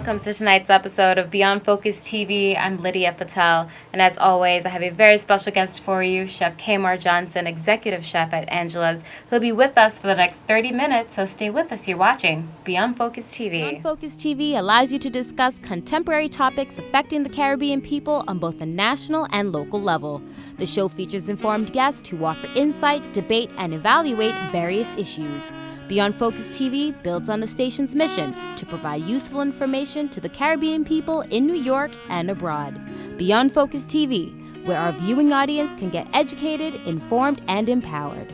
welcome to tonight's episode of Beyond Focus TV. I'm Lydia Patel, and as always, I have a very special guest for you, Chef Kemar Johnson, Executive Chef at Angela's. He'll be with us for the next 30 minutes, so stay with us. You're watching Beyond Focus TV. Beyond Focus TV allows you to discuss contemporary topics affecting the Caribbean people on both a national and local level. The show features informed guests who offer insight, debate, and evaluate various issues. Beyond Focus TV builds on the station's mission to provide useful information to the Caribbean people in New York and abroad. Beyond Focus TV, where our viewing audience can get educated, informed, and empowered.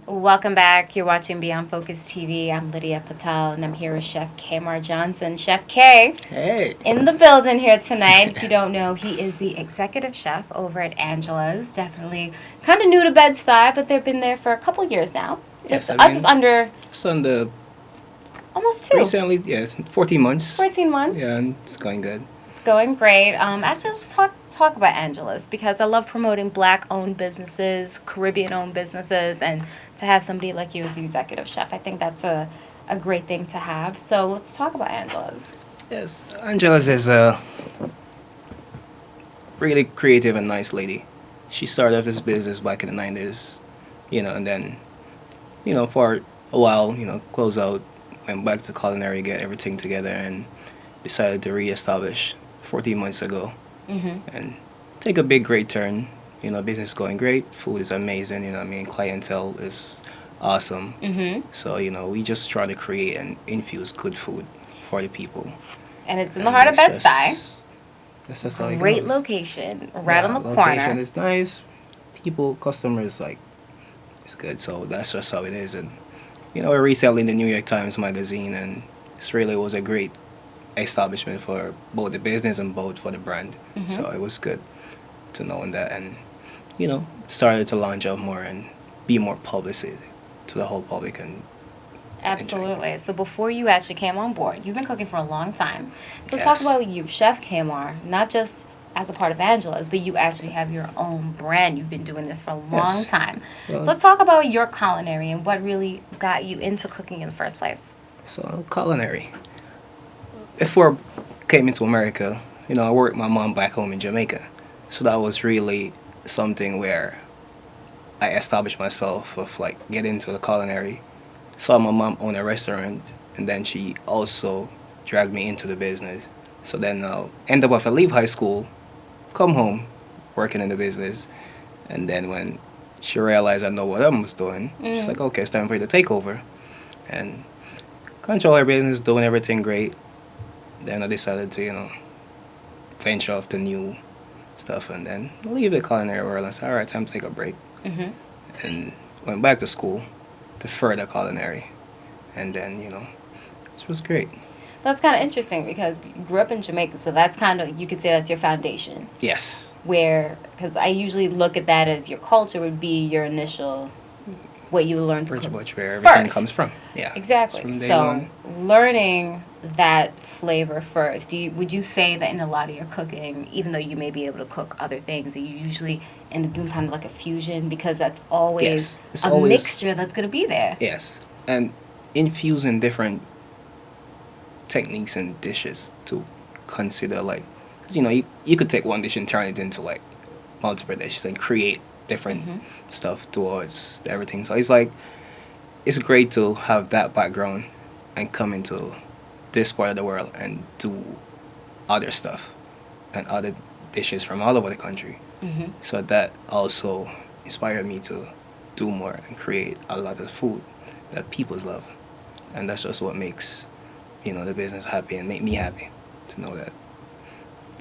Welcome back. You're watching Beyond Focus TV. I'm Lydia Patel, and I'm here with Chef Kemar Johnson. Chef K. Hey. In the building here tonight. If you don't know, he is the executive chef over at Angela's. Definitely kind of new to Bed-Stuy, but they've been there for a couple years now. Just under almost 2. Recently, yes, 14 months. 14 months. Yeah, and it's going good. It's going great. Actually, let's talk about Angela's, because I love promoting Black-owned businesses, Caribbean-owned businesses, and to have somebody like you as the executive chef, I think that's a great thing to have. So let's talk about Angela's. Yes, Angela's is a really creative and nice lady. She started off this business back in the 90s, and then, for a while, closed out, went back to culinary, get everything together, and decided to reestablish 14 months ago. And take a big, great turn. Business is going great. Food is amazing. Clientele is awesome. So, we just try to create and infuse good food for the people. And it's in the heart of Bed-Stuy. That's just how it goes. Great location, right on the corner. Location is nice. People, customers, it's good. So that's just how it is. And, we're recently in the New York Times Magazine, and this really was a great establishment for both the business and both for the brand. So it was good to know that, and started to launch out more and be more publicity to the whole public. And absolutely. So before you actually came on board, you've been cooking for a long time. So let's talk about you, Chef Kemar, not just as a part of Angela's, but you actually have your own brand. You've been doing this for a long time. So let's talk about your culinary and what really got you into cooking in the first place. So culinary. Before I came into America, I worked with my mom back home in Jamaica. So that was really something where I established myself of get into the culinary. Saw my mom own a restaurant, and then she also dragged me into the business. So then I end up, if I leave high school, come home, working in the business, and then when she realized I know what I was doing, she's like, okay, it's time for you to take over and control her business, doing everything great. Then I decided to, venture off to new stuff and then leave the culinary world and say, all right, time to take a break. And went back to school to further culinary. And then, this was great. That's kind of interesting because you grew up in Jamaica, so that's kind of, you could say that's your foundation. Yes. Because I usually look at that as your culture would be your initial, what you learned to cook. Pretty much where everything comes from. Yeah. Exactly. So learning that flavor first, would you say that in a lot of your cooking, even though you may be able to cook other things, that you usually end up doing kind of like a fusion, because that's always mixture that's going to be there? Yes. And infusing different techniques and dishes to consider, because you could take one dish and turn it into multiple dishes and create different stuff towards everything. So it's great to have that background and come into this part of the world and do other stuff and other dishes from all over the country. So that also inspired me to do more and create a lot of food that people love. And that's just what makes the business happy and make me happy to know that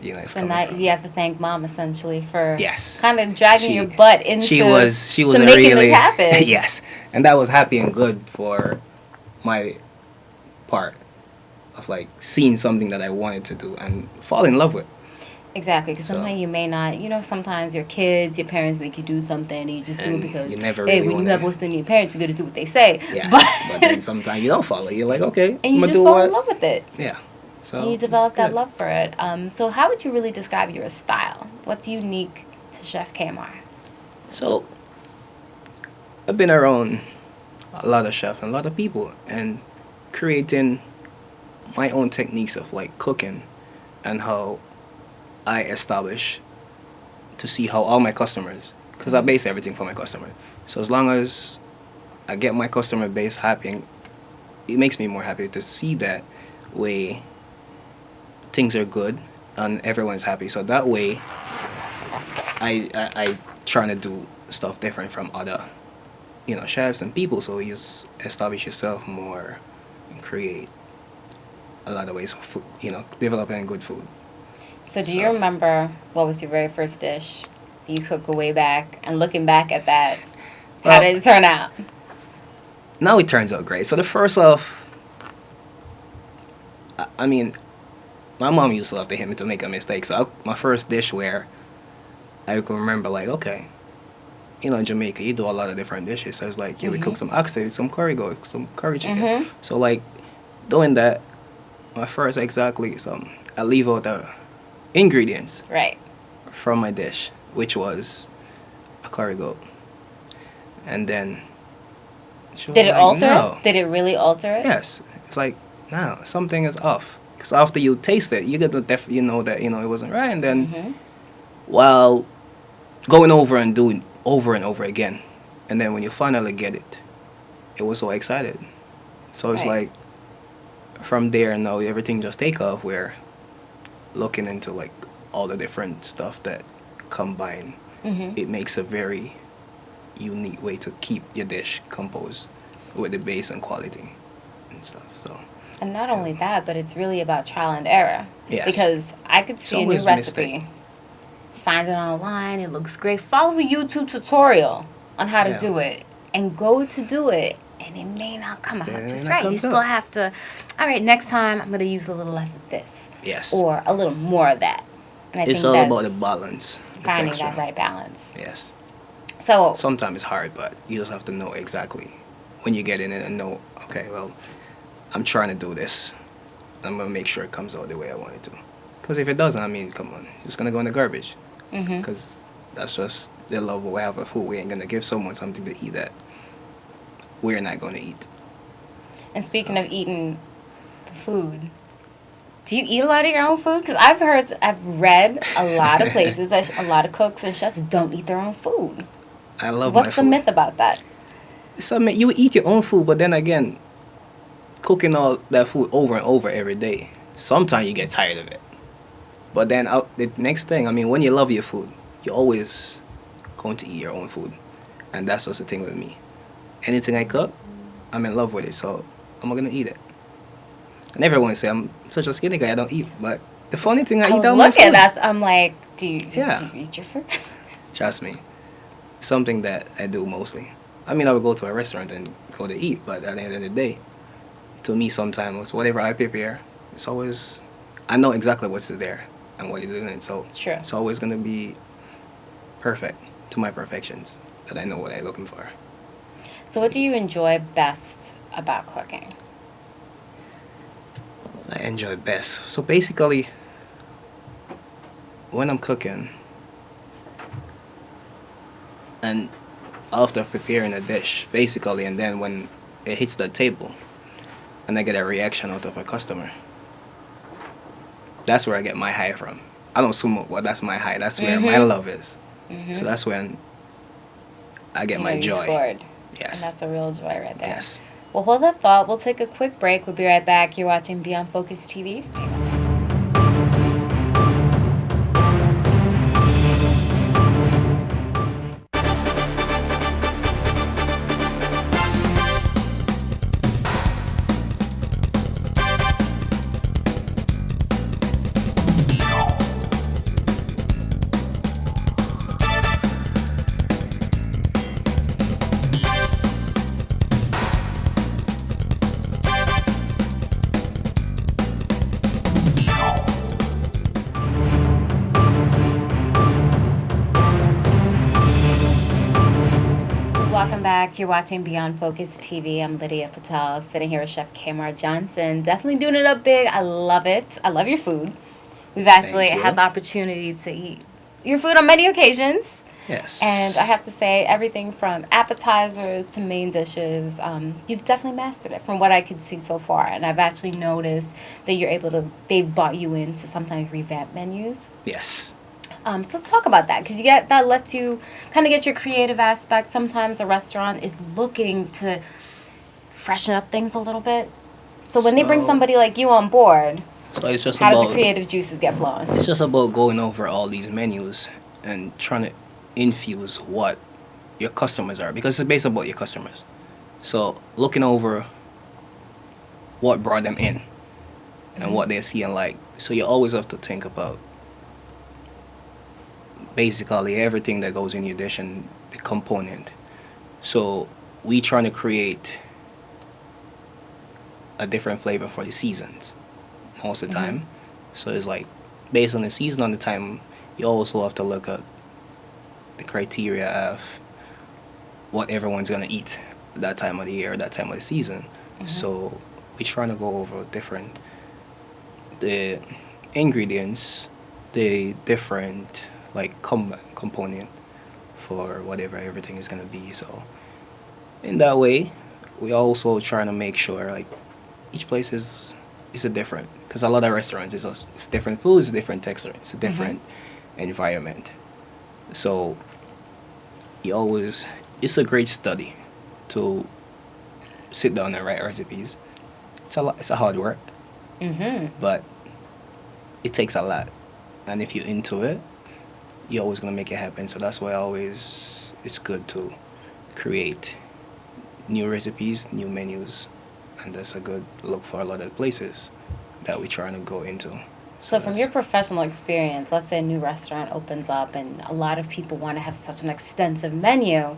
it's so now you have to thank Mom essentially for kind of dragging your butt into she was making really, this happen. Yes, and that was happy and good for my part of seeing something that I wanted to do and fall in love with. Exactly, because sometimes you may not, sometimes your kids, your parents make you do something and you just do it because, when you have what's in your parents, you're going to do what they say. Yeah, but then sometimes you don't follow. You're like, okay, and you just fall in love with it. Yeah. So and you develop that love for it. So how would you really describe your style? What's unique to Chef Kemar? So I've been around a lot of chefs and a lot of people and creating my own techniques of like cooking and how I establish to see how all my customers, because I base everything for my customer. So as long as I get my customer base happy, and it makes me more happy to see that way things are good and everyone's happy. So that way, I trying to do stuff different from other, chefs and people. So you establish yourself more and create a lot of ways for food, developing good food. So do you remember what was your very first dish you cook way back? And looking back at that, how Well, did it turn out? now it turns out great. So the first off, I mean, my mom used to love to hit me to make a mistake. So my first dish where I can remember, like, okay, in Jamaica, you do a lot of different dishes. So it's like, yeah, we cook some oxtail, some curry goat, some curry chicken. So like, doing that, my first exactly, I leave out the ingredients Right. from my dish, which was a curry goat. And then she was Did it like, alter no. it? Did it really alter it? Yes. It's like, no, something is off. Because after you taste it, you get to you know that, it wasn't right. And then while going over and doing over and over again, and then when you finally get it, it was so excited. So it's Right. like, from there now, everything just take off. We're looking into like all the different stuff that combine. It makes a very unique way to keep your dish composed with the base and quality and stuff. So And not only that, but it's really about trial and error. yes, Because I could see a new always a recipe, mistake. find it online, it looks great, follow a YouTube tutorial on how to Yeah. do it, and go to do it, and it may not come Still out just not right. You comes still out. have to, all right, next time I'm going to use a little less of this, Yes, or a little more of that. And I it's think all that's about the balance, the finding texture. that right balance. Yes, So, sometimes it's hard, but you just have to know exactly when you get in it and know, okay, well, I'm trying to do this. I'm gonna make sure it comes out the way I want it to. Because if it doesn't, I mean, come on, it's gonna go in the garbage. Because that's just the love we have for food. We ain't gonna give someone something to eat that we're not gonna eat. and speaking of eating the food, do you eat a lot of your own food? Because I've read a lot of places that a lot of cooks and chefs don't eat their own food. I love my What's the food. myth about that? Submit you eat your own food, but then again, cooking all that food over and over every day, sometimes you get tired of it. But then the next thing, I mean, when you love your food, you're always going to eat your own food, and that's just the thing with me. Anything I cook, I'm in love with it, so I'm gonna eat it. And everyone say I'm such a skinny guy, I don't eat. But the funny thing, I I eat was all my looking food. at that. I'm like, do you eat your food? Trust me, something that I do mostly. I mean, I would go to a restaurant and go to eat, but at the end of the day, to me, sometimes whatever I prepare, it's always, I know exactly what's there and what it is, so It's true. it's always gonna be perfect to my perfections that I know what I'm looking for. So what do you enjoy best about cooking? I enjoy best. So basically, when I'm cooking, and after preparing a dish, basically, and then when it hits the table, and I get a reaction out of a customer, that's where I get my high from. I don't smoke, but that's my high. That's where my love is. So that's when I get my You joy. scored. Yes. And that's a real joy right there. Yes. Well, hold that thought. We'll take a quick break. We'll be right back. You're watching Beyond Focus TV. Stay with us. Welcome back. You're watching Beyond Focus TV. I'm Lydia Patel, sitting here with Chef Kemar Johnson. Definitely doing it up big. I love it. I love your food. We've actually Thank you. had the opportunity to eat your food on many occasions. Yes. And I have to say, everything from appetizers to main dishes, you've definitely mastered it from what I could see so far. And I've actually noticed that they've bought you in to sometimes revamp menus. Yes. So let's talk about that, because that lets you kind of get your creative aspect. Sometimes a restaurant is looking to freshen up things a little bit. So when they bring So, somebody like you on board, so it's just how does the about creative juices get flowing? it's just about going over all these menus and trying to infuse what your customers are, because it's based about your customers. So looking over what brought them in and what they're seeing like. So you always have to think about basically everything that goes in your dish and the component. So we trying to create a different flavor for the seasons most of the time. So it's like based on the season, on the time, you also have to look at the criteria of what everyone's gonna eat that time of the year, that time of the season. So we're trying to go over the ingredients, the different like component for whatever everything is gonna be. So in that way, we also trying to make sure like each place is a different, because a lot of restaurants it's different foods, different texture, it's a different environment. So you always it's a great study to sit down and write recipes. It's a hard work, but it takes a lot, and if you're into it, you're always gonna make it happen. So that's why always it's good to create new recipes, new menus, and that's a good look for a lot of places that we're trying to go into. So from that's- your professional experience, let's say a new restaurant opens up and a lot of people want to have such an extensive menu,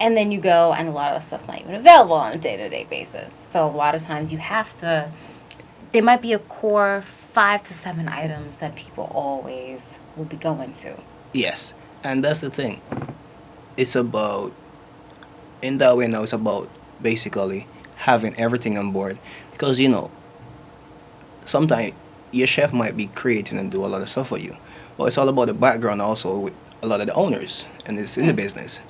and then you go and a lot of the stuff's not even available on a day-to-day basis. So a lot of times there might be a core 5 to 7 items that people always will be going to. Yes, and that's the thing. It's about in that way now. It's about basically having everything on board, because sometimes your chef might be creating and do a lot of stuff for you, but it's all about the background also with a lot of the owners and it's in the business,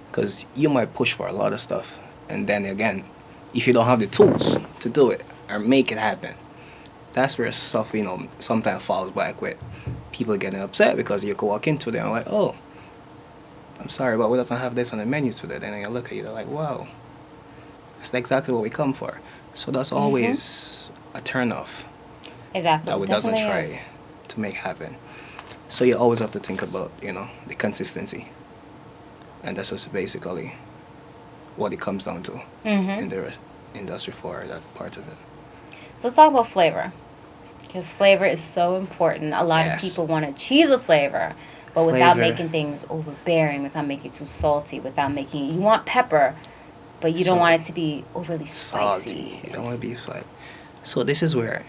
because you might push for a lot of stuff, and then again, if you don't have the tools to do it or make it happen, that's where stuff sometimes falls back with people getting upset, because you can walk into them like, oh, I'm sorry, but we doesn't have this on the menu today. Then you look at you, they're like, wow, that's exactly what we come for. So that's always a turn off It that we doesn't definitely try is. to make happen. So you always have to think about the consistency, and that's just basically what it comes down to in the industry for that part of it. So let's talk about flavor, because flavor is so important. A lot of Yes. people want to achieve the flavor, but without Flavor. making things overbearing, without making it too salty, you want pepper, but you don't So, want it to be overly Salty. spicy. You don't want to be like. So this is where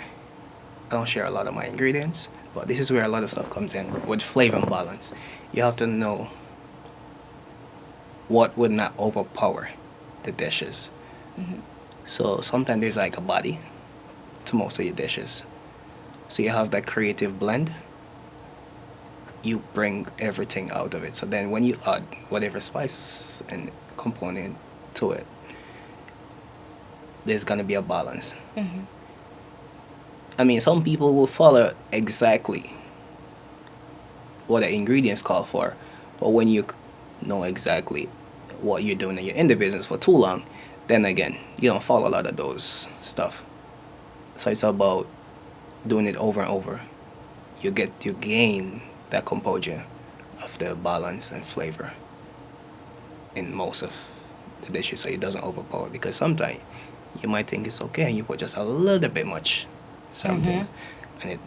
I don't share a lot of my ingredients, but this is where a lot of stuff comes in with flavor and balance. You have to know what would not overpower the dishes. So sometimes there's like a body to most of your dishes. So you have that creative blend. You bring everything out of it. So then when you add whatever spice and component to it, there's gonna be a balance. I mean, some people will follow exactly what the ingredients call for, but when you know exactly what you're doing and you're in the business for too long, then again, you don't follow a lot of those stuff. So it's about doing it over and over. You gain that composure of the balance and flavor in most of the dishes, so it doesn't overpower. Because sometimes you might think it's okay and you put just a little bit much certain things, and it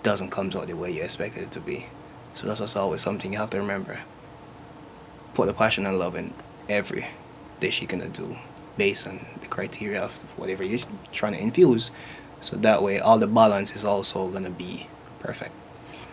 doesn't come out the way you expected it to be. So that's also always something you have to remember. Put the passion and love in every dish you're gonna do, based on the criteria of whatever you're trying to infuse. So that way, all the balance is also gonna be perfect.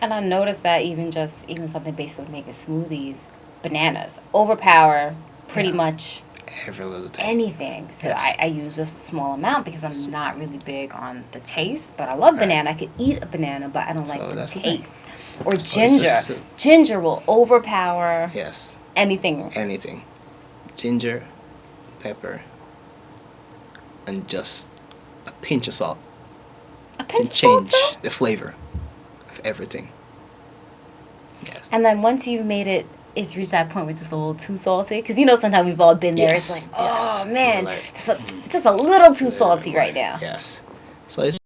And I noticed that even something basic like making smoothies, bananas overpower pretty Yeah. much every little thing. anything. So Yes. I use just a small amount because I'm not really big on the taste. But I love Right. banana. I could eat a banana, but I don't So like the that's the thing. taste. Or So it's ginger. just, Ginger will overpower yes, anything. anything. Ginger, pepper, and just a pinch of salt A can pinch of salt, change too? the flavor of everything. Yes. And then once you've made it, it's reached that point where it's just a little too salty. Because you know sometimes we've all been there. It's Yes, like, oh yes. man, Like, just a little too little salty more. right now. Yes. So it's